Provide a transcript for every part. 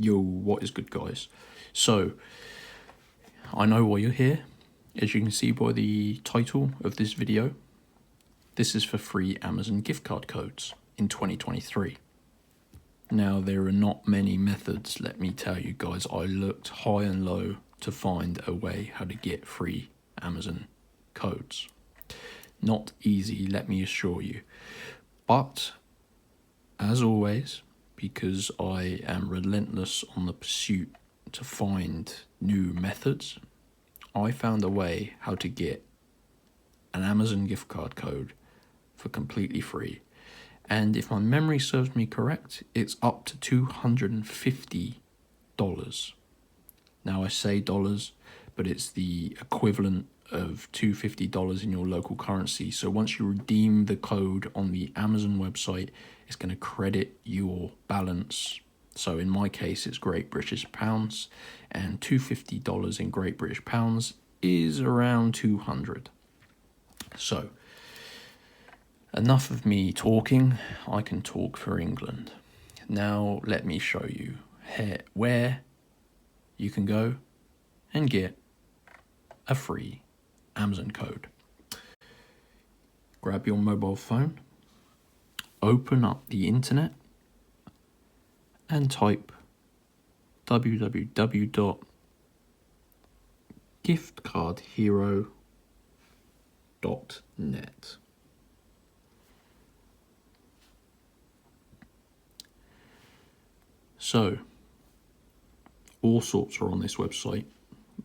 Yo, what is good, guys? So, I know why you're here. As you can see by the title of this video, this is for free Amazon gift card codes in 2023. Now, there are not many methods, let me tell you guys. I looked high and low to find a way how to get free Amazon codes. Not easy, let me assure you. But, as always, because I am relentless on the pursuit to find new methods, I found a way how to get an Amazon gift card code for completely free. And if my memory serves me correct, it's up to $250. Now I say dollars, but it's the equivalent of $250 in your local currency. So once you redeem the code on the Amazon website, it's going to credit your balance. So in my case, it's Great British Pounds, and $250 in Great British Pounds is around 200. So enough of me talking, I can talk for England. Now let me show you where you can go and get a free Amazon code. Grab your mobile phone, open up the internet and type www.giftcardhero.net. So, all sorts are on this website.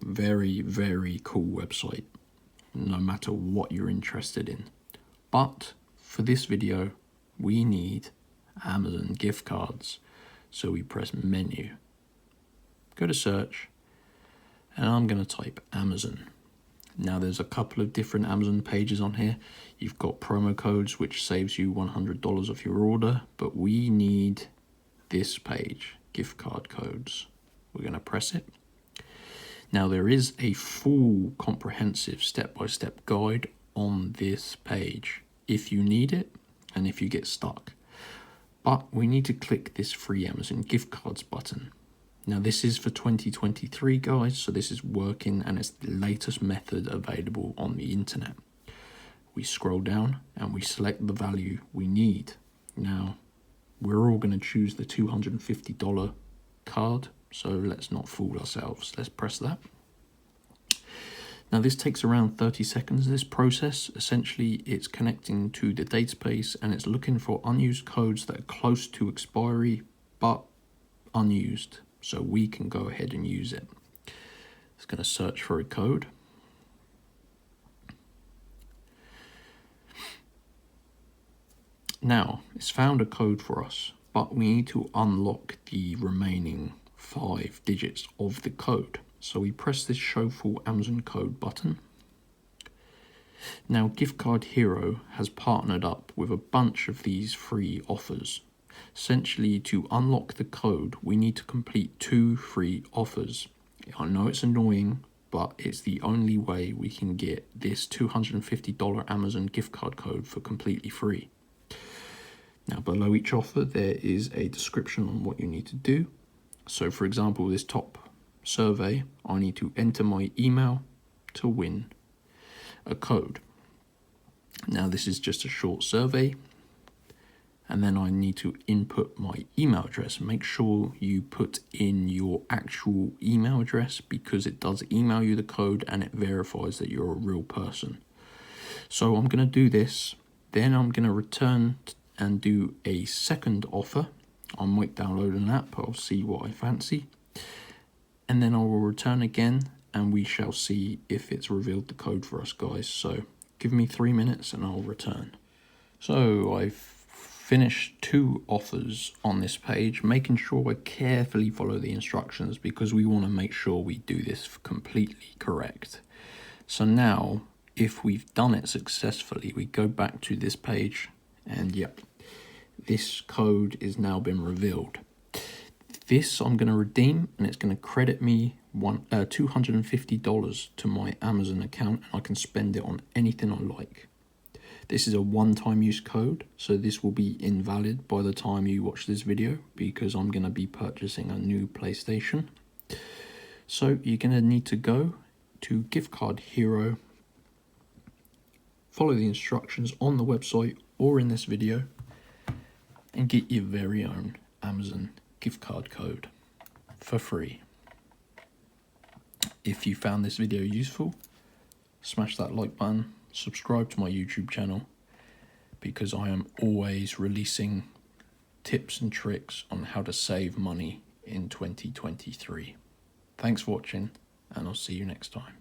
Very, very cool website, no matter what you're interested in. But for this video, we need Amazon gift cards. So we press menu, go to search, and I'm going to type Amazon. Now there's a couple of different Amazon pages on here. You've got promo codes, which saves you $100 off your order, but we need this page, gift card codes. We're going to press it. Now there is a full comprehensive step-by-step guide on this page if you need it and if you get stuck. But we need to click this free Amazon gift cards button. Now this is for 2023, guys, so this is working and it's the latest method available on the internet. We scroll down and we select the value we need. Now we're all going to choose the $250 card, so let's not fool ourselves. Let's press that. Now this takes around 30 seconds, this process. Essentially, it's connecting to the database and it's looking for unused codes that are close to expiry, but unused. So we can go ahead and use it. It's going to search for a code. Now, it's found a code for us, but we need to unlock the remaining 5 digits of the code. So we press this show full Amazon code button. Now Gift Card Hero has partnered up with a bunch of these free offers. Essentially, to unlock the code, we need to complete 2 free offers. I know it's annoying, but it's the only way we can get this $250 Amazon gift card code for completely free. Now below each offer there is a description on what you need to do. So for example, this top survey, I need to enter my email to win a code. Now this is just a short survey, and then I need to input my email address. Make sure you put in your actual email address because it does email you the code and it verifies that you're a real person. So I'm going to do this, then I'm going to return and do a second offer. I might download an app, I'll see what I fancy. And then I will return again and we shall see if it's revealed the code for us, guys. So give me 3 minutes and I'll return. So I've finished 2 offers on this page, making sure I carefully follow the instructions because we want to make sure we do this completely correct. So now, if we've done it successfully, we go back to this page and yep, this code is now been revealed. This I'm going to redeem and it's going to credit me $250 to my Amazon account and I can spend it on anything I like. This is a one-time use code, so this will be invalid by the time you watch this video because I'm going to be purchasing a new PlayStation. So you're going to need to go to Gift Card Hero, follow the instructions on the website or in this video, and get your very own Amazon gift card code for free. If you found this video useful, smash that like button, subscribe to my YouTube channel, because I am always releasing tips and tricks on how to save money in 2023. Thanks for watching, and I'll see you next time.